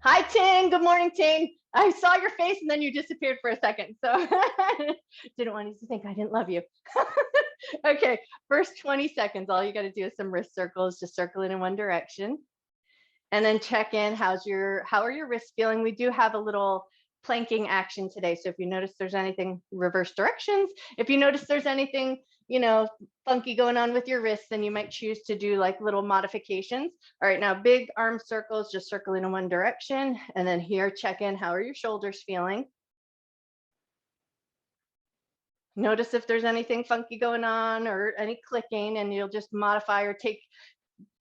Hi, Ting. Good morning, Ting. I saw your face and then you disappeared for a second. So didn't want you to think I didn't love you. Okay, first 20 seconds, all you got to do is some wrist circles, just circle it in one direction. And then check in, how are your wrists feeling? We do have a little planking action today. So if you notice there's anything, reverse directions, if you notice there's anything, funky going on with your wrists, then you might choose to do like little modifications. All right, now big arm circles, just circling in one direction. And then here, check in, how are your shoulders feeling? Notice if there's anything funky going on or any clicking, and you'll just modify or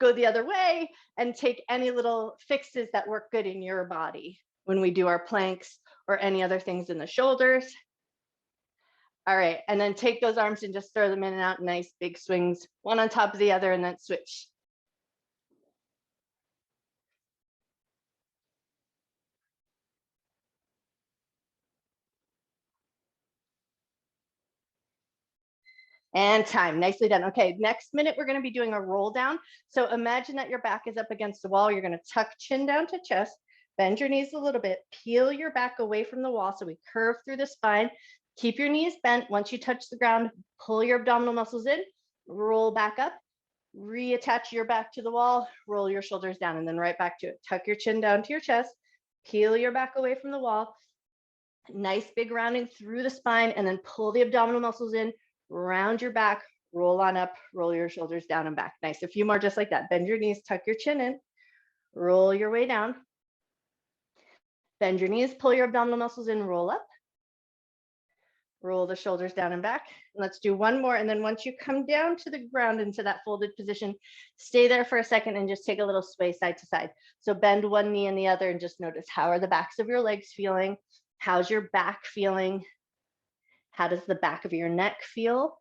go the other way and take any little fixes that work good in your body when we do our planks or any other things in the shoulders. All right, and then take those arms and just throw them in and out, nice big swings, one on top of the other, and then switch. And time, nicely done. Okay, next minute, we're gonna be doing a roll down. So imagine that your back is up against the wall. You're gonna tuck chin down to chest, bend your knees a little bit, peel your back away from the wall. So we curve through the spine, keep your knees bent. Once you touch the ground, pull your abdominal muscles in, roll back up, reattach your back to the wall, roll your shoulders down, and then right back to it. Tuck your chin down to your chest, peel your back away from the wall, nice big rounding through the spine, and then pull the abdominal muscles in, round your back, roll on up, roll your shoulders down and back. Nice. A few more just like that. Bend your knees, tuck your chin in, roll your way down. Bend your knees, pull your abdominal muscles in, roll up. Roll the shoulders down and back. Let's do one more. And then once you come down to the ground into that folded position, stay there for a second and just take a little sway side to side. So bend one knee and the other and just notice, how are the backs of your legs feeling? How's your back feeling? How does the back of your neck feel?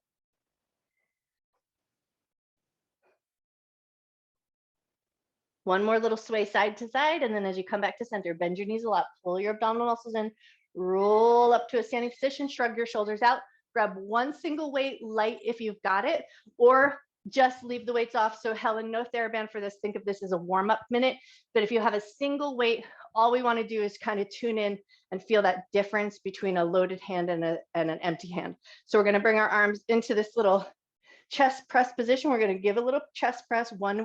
One more little sway side to side. And then as you come back to center, bend your knees a lot, pull your abdominal muscles in, roll up to a standing position, shrug your shoulders out, grab one single weight light if you've got it, or just leave the weights off. So Helen, no TheraBand for this. Think of this as a warm-up minute. But if you have a single weight, all we want to do is kind of tune in and feel that difference between a loaded hand and an empty hand. So we're going to bring our arms into this little chest press position. We're going to give a little chest press. One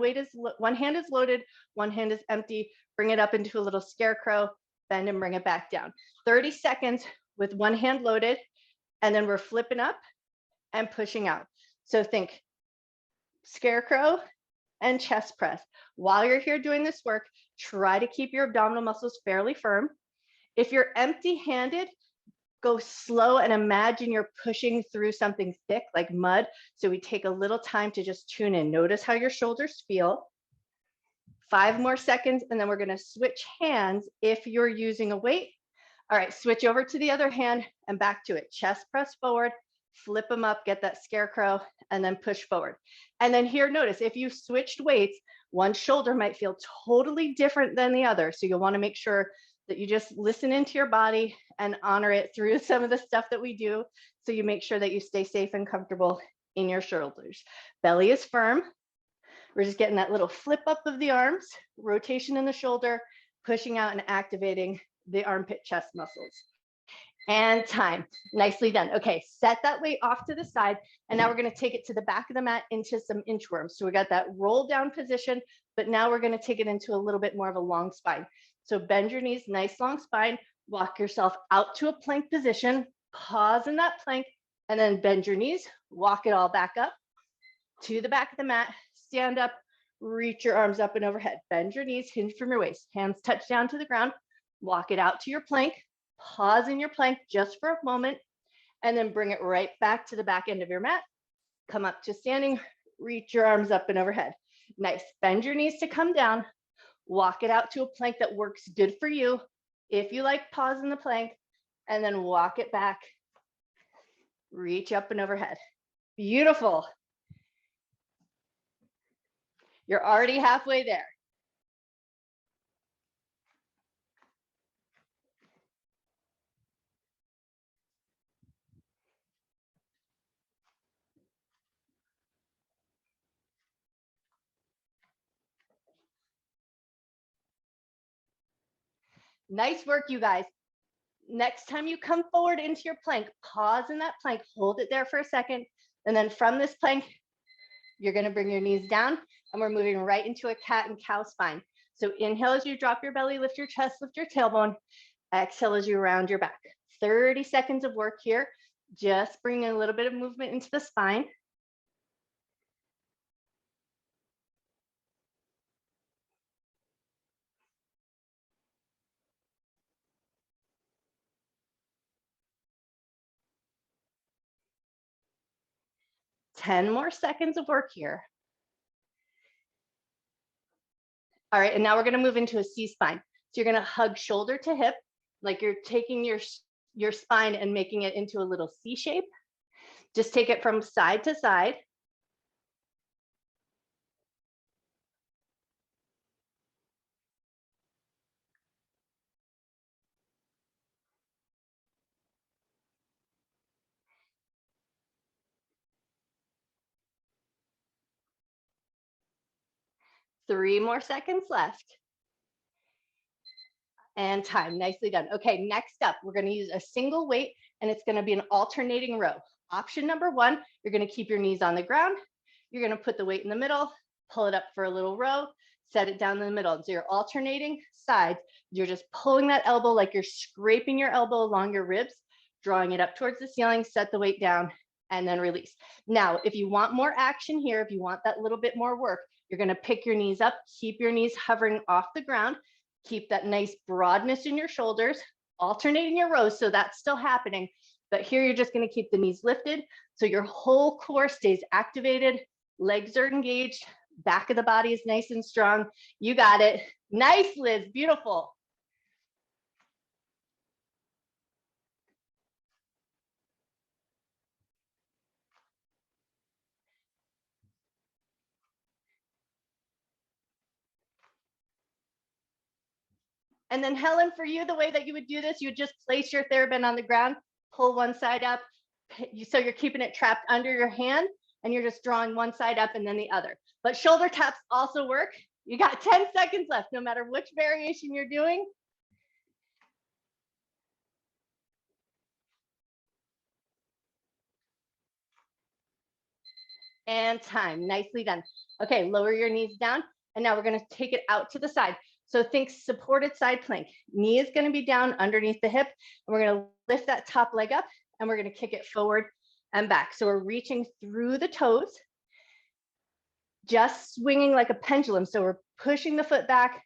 hand is loaded, one hand is empty. Bring it up into a little scarecrow, bend and bring it back down. 30 seconds with one hand loaded, and then we're flipping up and pushing out. So think scarecrow and chest press. While you're here doing this work, try to keep your abdominal muscles fairly firm. If you're empty-handed, go slow and imagine you're pushing through something thick like mud. So we take a little time to just tune in. Notice how your shoulders feel. 5 more seconds, and then we're going to switch hands if you're using a weight. All right, switch over to the other hand and back to it. Chest press forward, flip them up, get that scarecrow, and then push forward. And then here, notice if you switched weights, one shoulder might feel totally different than the other. So you'll want to make sure that you just listen into your body and honor it through some of the stuff that we do. So you make sure that you stay safe and comfortable in your shoulders. Belly is firm. We're just getting that little flip up of the arms, rotation in the shoulder, pushing out and activating the armpit chest muscles. And time. Nicely done. Okay, set that weight off to the side. And now we're going to take it to the back of the mat into some inchworms. So we got that roll down position, but now we're going to take it into a little bit more of a long spine. So bend your knees, nice long spine, walk yourself out to a plank position, pause in that plank, and then bend your knees, walk it all back up to the back of the mat, stand up, reach your arms up and overhead, bend your knees, hinge from your waist, hands touch down to the ground, walk it out to your plank, pause in your plank just for a moment, and then bring it right back to the back end of your mat. Come up to standing, reach your arms up and overhead. Nice, bend your knees to come down, walk it out to a plank that works good for you. If you like, pause in the plank, and then walk it back, reach up and overhead. Beautiful. You're already halfway there. Nice work, you guys. Next time you come forward into your plank, pause in that plank, hold it there for a second. And then from this plank, you're gonna bring your knees down and we're moving right into a cat and cow spine. So inhale as you drop your belly, lift your chest, lift your tailbone. Exhale as you round your back. 30 seconds of work here. Just bringing a little bit of movement into the spine. Ten more seconds of work here. All right, and now we're gonna move into a C-spine. So you're gonna hug shoulder to hip, like you're taking your spine and making it into a little C shape. Just take it from side to side. Three more seconds left. And time, nicely done. Okay, next up, we're gonna use a single weight and it's gonna be an alternating row. Option number one, you're gonna keep your knees on the ground. You're gonna put the weight in the middle, pull it up for a little row, set it down in the middle. So you're alternating sides. You're just pulling that elbow like you're scraping your elbow along your ribs, drawing it up towards the ceiling, set the weight down, and then release. Now, if you want more action here, if you want that little bit more work, you're gonna pick your knees up, keep your knees hovering off the ground, keep that nice broadness in your shoulders, alternating your rows, so that's still happening. But here you're just gonna keep the knees lifted, so your whole core stays activated, legs are engaged, back of the body is nice and strong. You got it. Nice, Liz, beautiful. And then Helen, for you, the way that you would do this, you would just place your TheraBand on the ground, pull one side up, so you're keeping it trapped under your hand, and you're just drawing one side up and then the other. But shoulder taps also work. You got 10 seconds left, no matter which variation you're doing. And time, nicely done. Okay, lower your knees down. And now we're gonna take it out to the side. So think supported side plank. Knee is gonna be down underneath the hip. And we're gonna lift that top leg up and we're gonna kick it forward and back. So we're reaching through the toes, just swinging like a pendulum. So we're pushing the foot back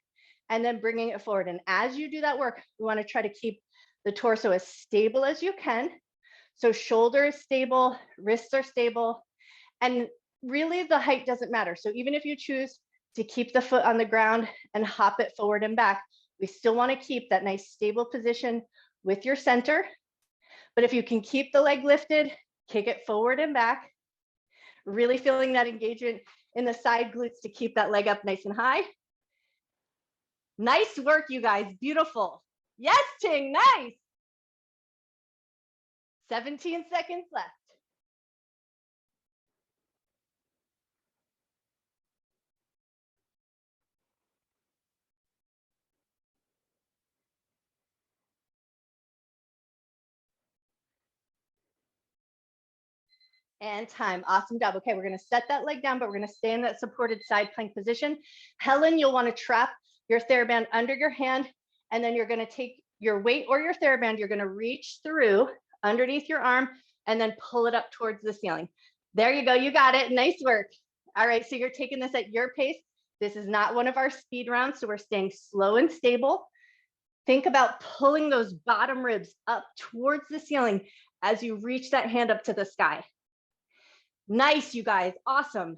and then bringing it forward. And as you do that work, we wanna try to keep the torso as stable as you can. So shoulder is stable, wrists are stable, and really the height doesn't matter. So even if you choose to keep the foot on the ground and hop it forward and back, we still want to keep that nice stable position with your center. But if you can keep the leg lifted, kick it forward and back, really feeling that engagement in the side glutes to keep that leg up nice and high. Nice work, you guys, beautiful. Yes, Ting, nice. 17 seconds left. 'And time. Awesome job. Okay, we're going to set that leg down, but we're going to stay in that supported side plank position. Helen, you'll want to trap your TheraBand under your hand, and then you're going to take your weight or your TheraBand, you're going to reach through underneath your arm and then pull it up towards the ceiling. There you go. You got it. Nice work. All right, so you're taking this at your pace. This is not one of our speed rounds, so we're staying slow and stable. Think about pulling those bottom ribs up towards the ceiling as you reach that hand up to the sky. Nice, you guys. Awesome.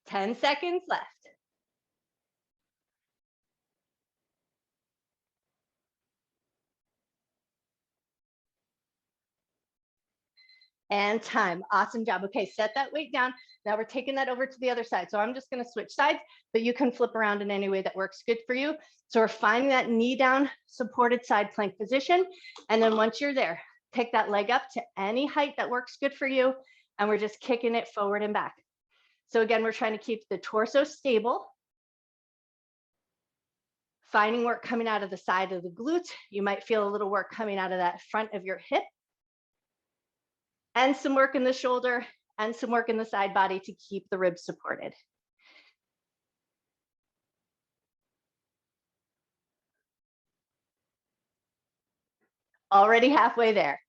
Ten seconds left. And time. Awesome job. Okay, set that weight down. Now we're taking that over to the other side. So I'm just going to switch sides, but you can flip around in any way that works good for you. So we're finding that knee down, supported side plank position. And then once you're there, pick that leg up to any height that works good for you. And we're just kicking it forward and back. So again, we're trying to keep the torso stable. Finding work coming out of the side of the glutes. You might feel a little work coming out of that front of your hip. And some work in the shoulder and some work in the side body to keep the ribs supported. Already halfway there.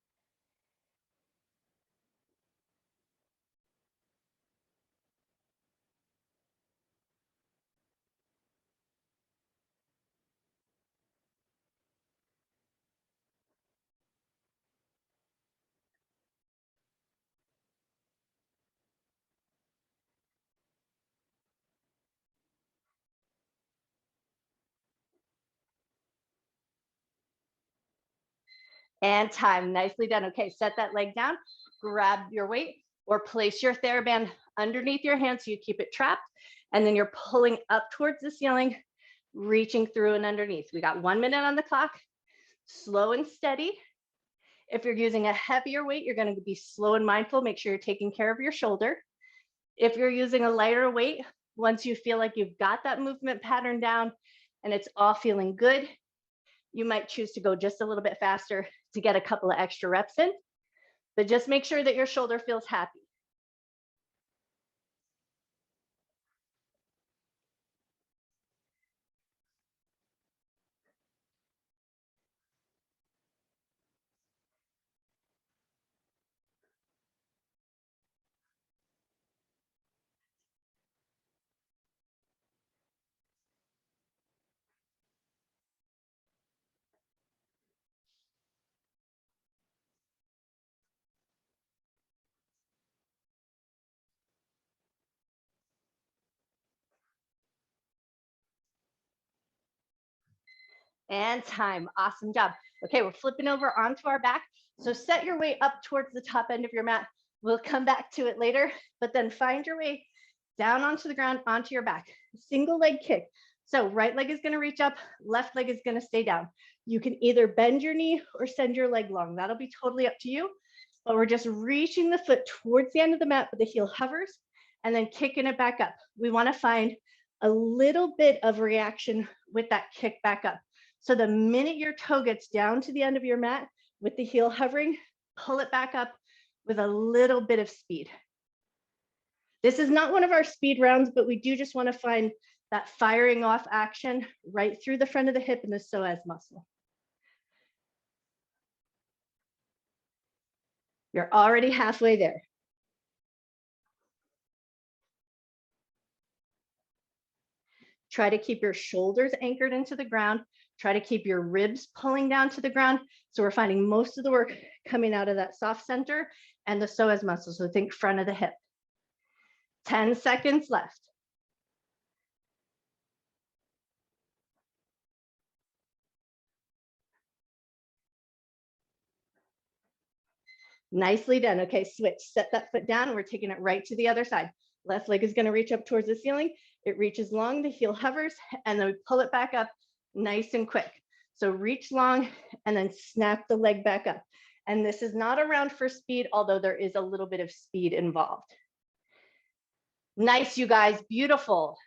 And time. Nicely done. Okay, set that leg down, grab your weight, or place your TheraBand underneath your hand so you keep it trapped. And then you're pulling up towards the ceiling, reaching through and underneath. We got 1 minute on the clock. Slow and steady. If you're using a heavier weight, you're going to be slow and mindful. Make sure you're taking care of your shoulder. If you're using a lighter weight, once you feel like you've got that movement pattern down and it's all feeling good, you might choose to go just a little bit faster to get a couple of extra reps in, but just make sure that your shoulder feels happy. And time. Awesome job. Okay, we're flipping over onto our back. So set your weight up towards the top end of your mat. We'll come back to it later, but then find your way down onto the ground, onto your back. Single leg kick. So right leg is going to reach up, left leg is going to stay down. You can either bend your knee or send your leg long. That'll be totally up to you. But we're just reaching the foot towards the end of the mat, but the heel hovers and then kicking it back up. We want to find a little bit of reaction with that kick back up. So the minute your toe gets down to the end of your mat with the heel hovering, pull it back up with a little bit of speed. This is not one of our speed rounds, but we do just want to find that firing off action right through the front of the hip and the psoas muscle. You're already halfway there. Try to keep your shoulders anchored into the ground. Try to keep your ribs pulling down to the ground. So we're finding most of the work coming out of that soft center and the psoas muscle. So think front of the hip. 10 seconds left. Nicely done. Okay, switch. Set that foot down and we're taking it right to the other side. Left leg is going to reach up towards the ceiling. It reaches long, the heel hovers, and then we pull it back up nice and quick. So reach long and then snap the leg back up. And this is not a round for speed, although there is a little bit of speed involved. Nice, you guys. Beautiful.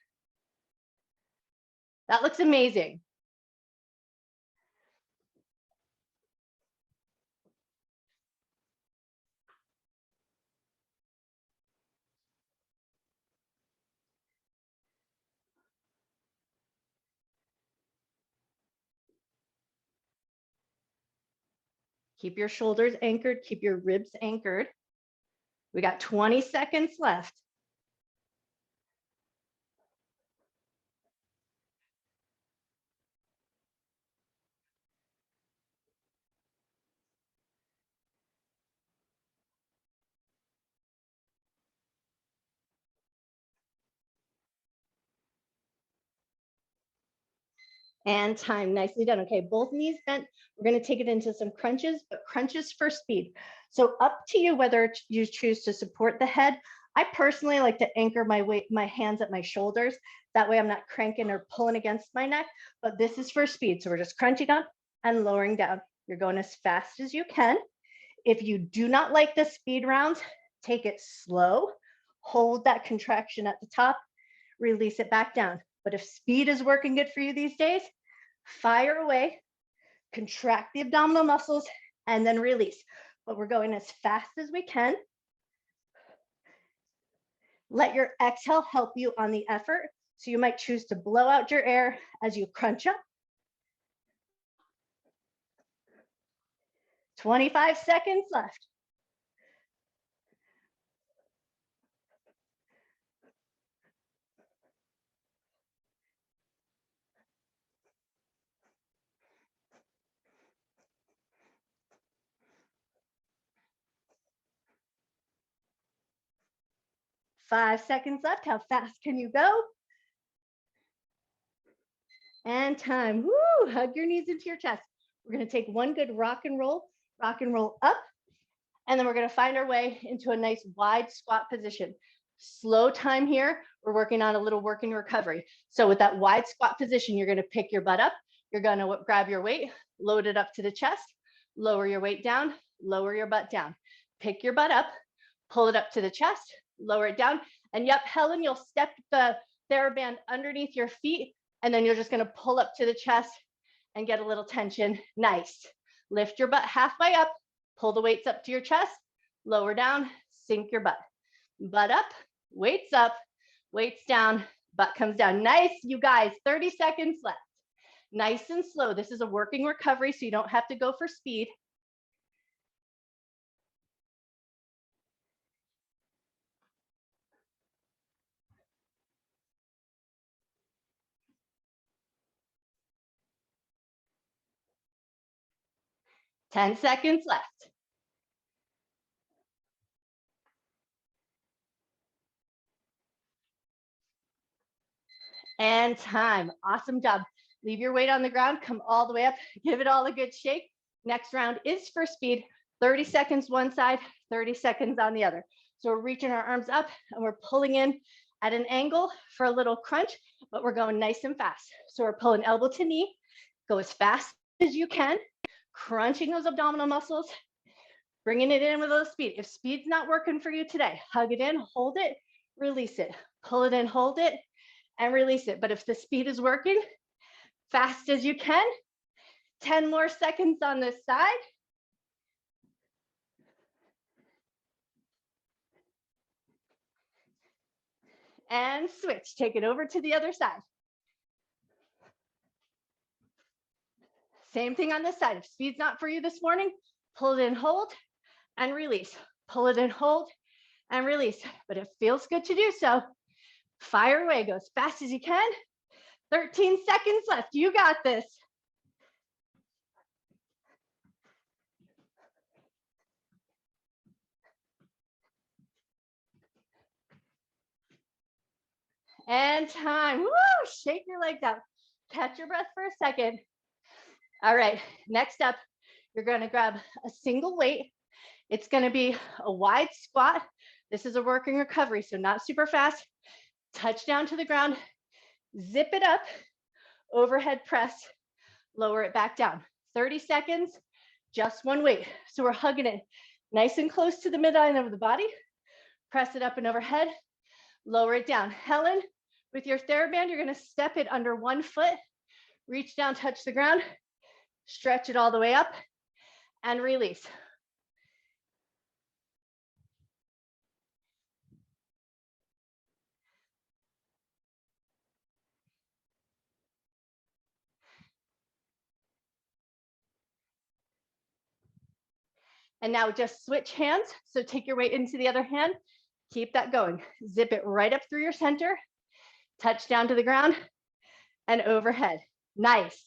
That looks amazing. Keep your shoulders anchored. Keep your ribs anchored. We got 20 seconds left. And time. Nicely done. Okay, both knees bent. We're going to take it into some crunches, but crunches for speed. So up to you whether you choose to support the head. I personally like to anchor my hands at my shoulders. That way I'm not cranking or pulling against my neck, but this is for speed. So we're just crunching up and lowering down. You're going as fast as you can. If you do not like the speed rounds, take it slow. Hold that contraction at the top, release it back down. But if speed is working good for you these days, fire away, contract the abdominal muscles, and then release. But we're going as fast as we can. Let your exhale help you on the effort. So you might choose to blow out your air as you crunch up. 25 seconds left. Five seconds left. How fast can you go? And time. Woo! Hug your knees into your chest. We're going to take one good rock and roll up. And then we're going to find our way into a nice wide squat position. Slow time here. We're working on a little working recovery. So with that wide squat position, you're going to pick your butt up. You're going to grab your weight, load it up to the chest, lower your weight down, lower your butt down. Pick your butt up, pull it up to the chest, lower it down. And yep, Helen, you'll step the TheraBand underneath your feet, and then you're just going to pull up to the chest and get a little tension. Nice. Lift your butt halfway up, pull the weights up to your chest, lower down, sink your butt. Butt up, weights down, butt comes down. Nice, you guys, 30 seconds left. Nice and slow. This is a working recovery, so you don't have to go for speed. Ten seconds left. And time. Awesome job. Leave your weight on the ground, come all the way up, give it all a good shake. Next round is for speed, 30 seconds one side, 30 seconds on the other. So we're reaching our arms up and we're pulling in at an angle for a little crunch, but we're going nice and fast. So we're pulling elbow to knee, go as fast as you can, crunching those abdominal muscles, bringing it in with a little speed. If speed's not working for you today, hug it in, hold it, release it, pull it in, hold it, and release it. But if the speed is working, fast as you can, 10 more seconds on this side. And switch, take it over to the other side. Same thing on this side. If speed's not for you this morning, pull it in, hold, and release. Pull it in, hold, and release. But it feels good to do so. Fire away, go as fast as you can. 13 seconds left, you got this. And time. Woo! Shake your legs out. Catch your breath for a second. All right, next up, you're going to grab a single weight. It's going to be a wide squat. This is a working recovery, so not super fast. Touch down to the ground, zip it up, overhead press, lower it back down. 30 seconds, just one weight. So we're hugging it nice and close to the midline of the body. Press it up and overhead, lower it down. Helen, with your TheraBand, you're going to step it under one foot, reach down, touch the ground, stretch it all the way up, and release. And now just switch hands. So take your weight into the other hand. Keep that going. Zip it right up through your center. Touch down to the ground and overhead. Nice.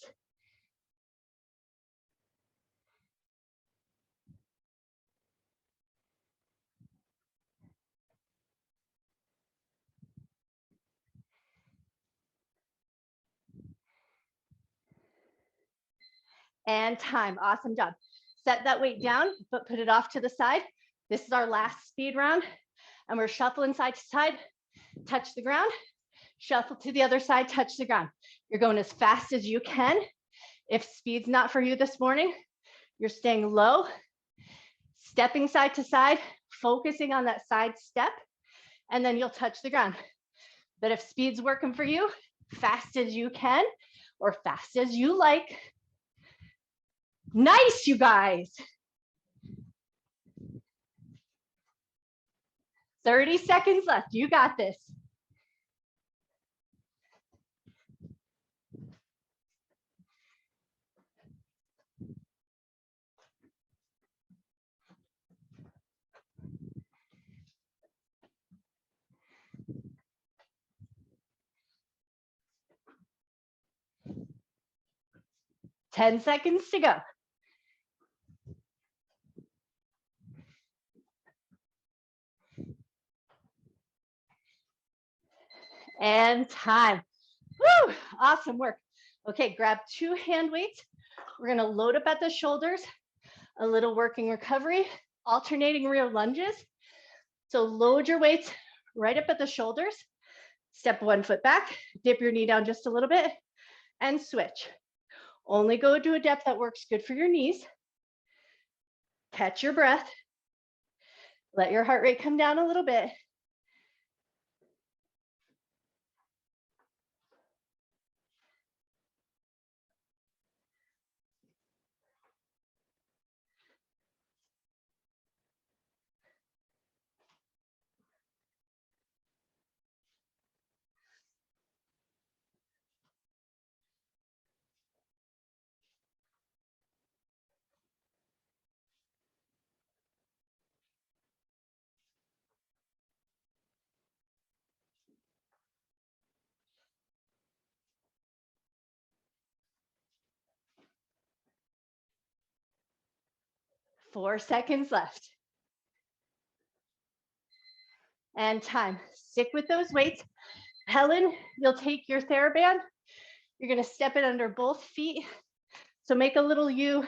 And time. Awesome job. Set that weight down, but put it off to the side. This is our last speed round. And we're shuffling side to side, touch the ground, shuffle to the other side, touch the ground. You're going as fast as you can. If speed's not for you this morning, you're staying low, stepping side to side, focusing on that side step, and then you'll touch the ground. But if speed's working for you, fast as you can, or fast as you like. Nice, you guys. 30 seconds left. You got this. Ten seconds to go. And time. Woo, awesome work. Okay, grab 2 hand weights. We're gonna load up at the shoulders, a little working recovery, alternating rear lunges. So load your weights right up at the shoulders. Step 1 foot back, dip your knee down just a little bit, and switch. Only go to a depth that works good for your knees. Catch your breath. Let your heart rate come down a little bit. Four seconds left. And time. Stick with those weights. Helen, you'll take your TheraBand. You're gonna step it under both feet. So make a little U,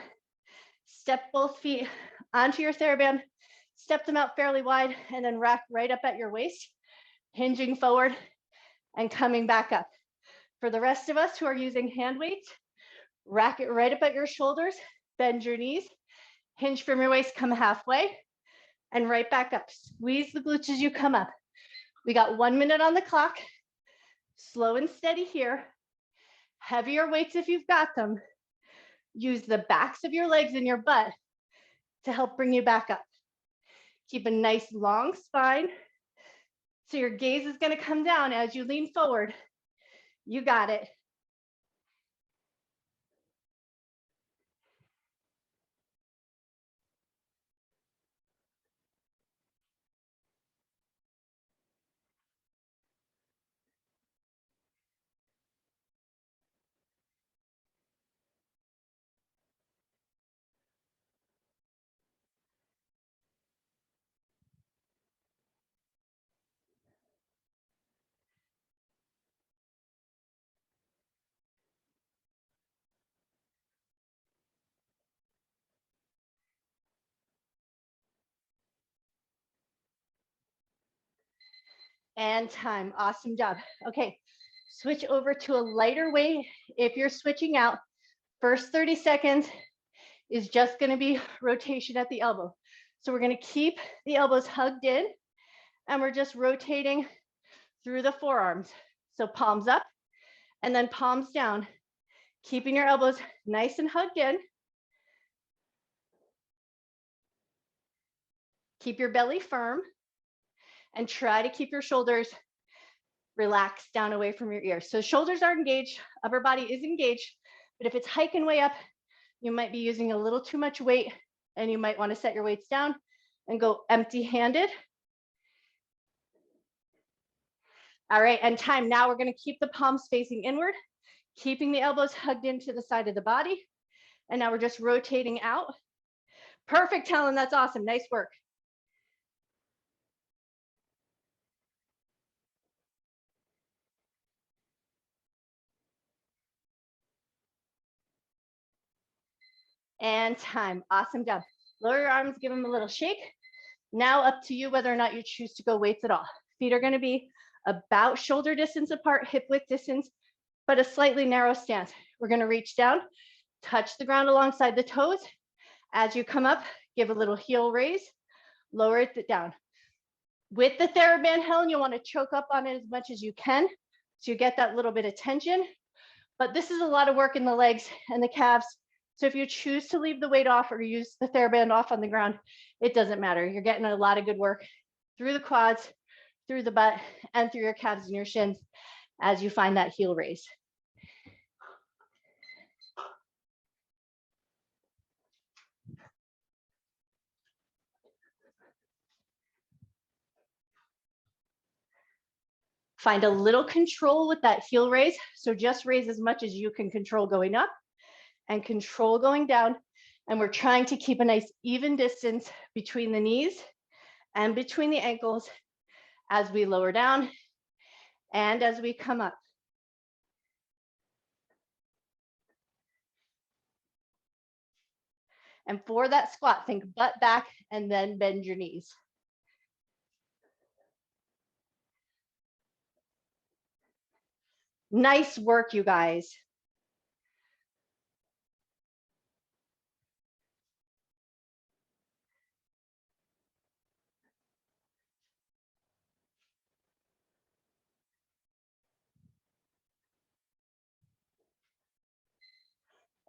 step both feet onto your TheraBand, step them out fairly wide, and then rack right up at your waist, hinging forward and coming back up. For the rest of us who are using hand weights, rack it right up at your shoulders, bend your knees, hinge from your waist, come halfway, and right back up. Squeeze the glutes as you come up. We got 1 minute on the clock. Slow and steady here. Heavier weights if you've got them. Use the backs of your legs and your butt to help bring you back up. Keep a nice long spine. So your gaze is going to come down as you lean forward. You got it. And time. Awesome job. Okay, switch over to a lighter weight. If you're switching out, first 30 seconds is just going to be rotation at the elbow. So we're going to keep the elbows hugged in, and we're just rotating through the forearms. So palms up and then palms down, keeping your elbows nice and hugged in. Keep your belly firm and try to keep your shoulders relaxed down away from your ears. So shoulders are engaged, upper body is engaged, but if it's hiking way up, you might be using a little too much weight, and you might want to set your weights down and go empty-handed. All right, and time. Now we're going to keep the palms facing inward, keeping the elbows hugged into the side of the body. And now we're just rotating out. Perfect, Helen. That's awesome. Nice work. And time. Awesome job. Lower your arms, give them a little shake. Now up to you whether or not you choose to go weights at all. Feet are going to be about shoulder distance apart, hip width distance, but a slightly narrow stance. We're going to reach down, touch the ground alongside the toes. As you come up, give a little heel raise, lower it down. With the TheraBand held, you'll want to choke up on it as much as you can so you get that little bit of tension. But this is a lot of work in the legs and the calves. So if you choose to leave the weight off or use the TheraBand off on the ground, it doesn't matter. You're getting a lot of good work through the quads, through the butt, and through your calves and your shins as you find that heel raise. Find a little control with that heel raise. So just raise as much as you can control going up and control going down. And we're trying to keep a nice even distance between the knees and between the ankles as we lower down and as we come up. And for that squat, think butt back and then bend your knees. Nice work, you guys.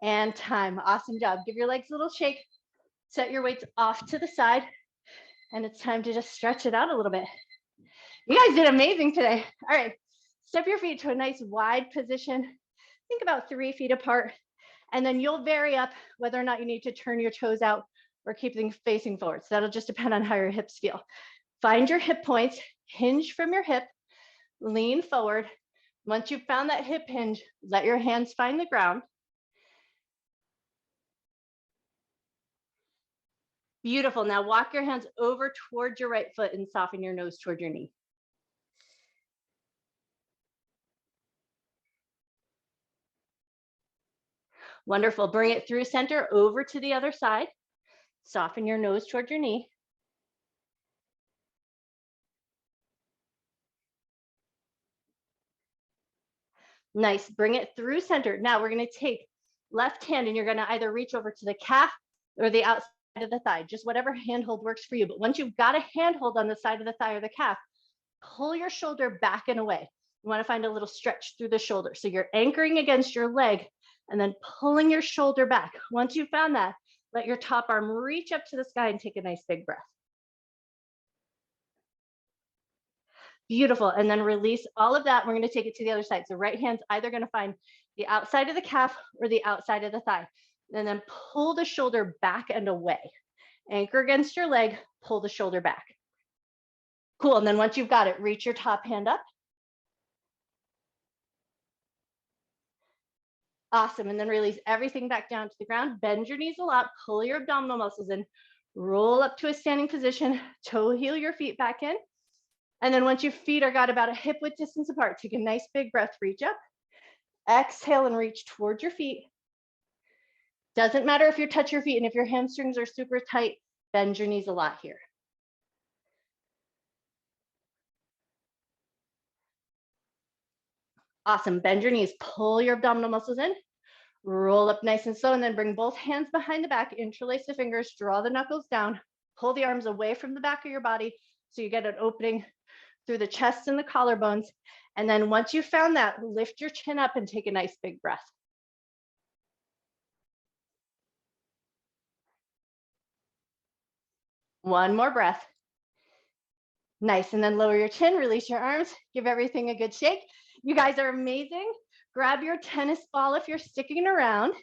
And time. Awesome job. Give your legs a little shake. Set your weights off to the side. And it's time to just stretch it out a little bit. You guys did amazing today. All right. Step your feet to a nice wide position. Think about 3 feet apart. And then you'll vary up whether or not you need to turn your toes out or keep them facing forward. So that'll just depend on how your hips feel. Find your hip points, hinge from your hip, lean forward. Once you've found that hip hinge, let your hands find the ground. Beautiful. Now walk your hands over towards your right foot and soften your nose toward your knee. Wonderful. Bring it through center over to the other side. Soften your nose toward your knee. Nice. Bring it through center. Now we're going to take left hand and you're going to either reach over to the calf or the outside of the thigh, just whatever handhold works for you. But once you've got a handhold on the side of the thigh or the calf, pull your shoulder back and away. You want to find a little stretch through the shoulder. So you're anchoring against your leg and then pulling your shoulder back. Once you've found that, let your top arm reach up to the sky and take a nice big breath. Beautiful. And then release all of that. We're going to take it to the other side. So right hand's either going to find the outside of the calf or the outside of the thigh. And then pull the shoulder back and away. Anchor against your leg, pull the shoulder back. Cool. And then once you've got it, reach your top hand up. Awesome. And then release everything back down to the ground. Bend your knees a lot. Pull your abdominal muscles in. Roll up to a standing position. Toe heel your feet back in. And then once your feet are got about a hip width distance apart, take a nice big breath, reach up, exhale and reach towards your feet. Doesn't matter if you touch your feet and if your hamstrings are super tight, bend your knees a lot here. Awesome, bend your knees, pull your abdominal muscles in, roll up nice and slow, and then bring both hands behind the back, interlace the fingers, draw the knuckles down, pull the arms away from the back of your body so you get an opening through the chest and the collarbones. And then once you've found that, lift your chin up and take a nice big breath. One more breath. Nice, and then lower your chin, release your arms, give everything a good shake. You guys are amazing. Grab your tennis ball if you're sticking around.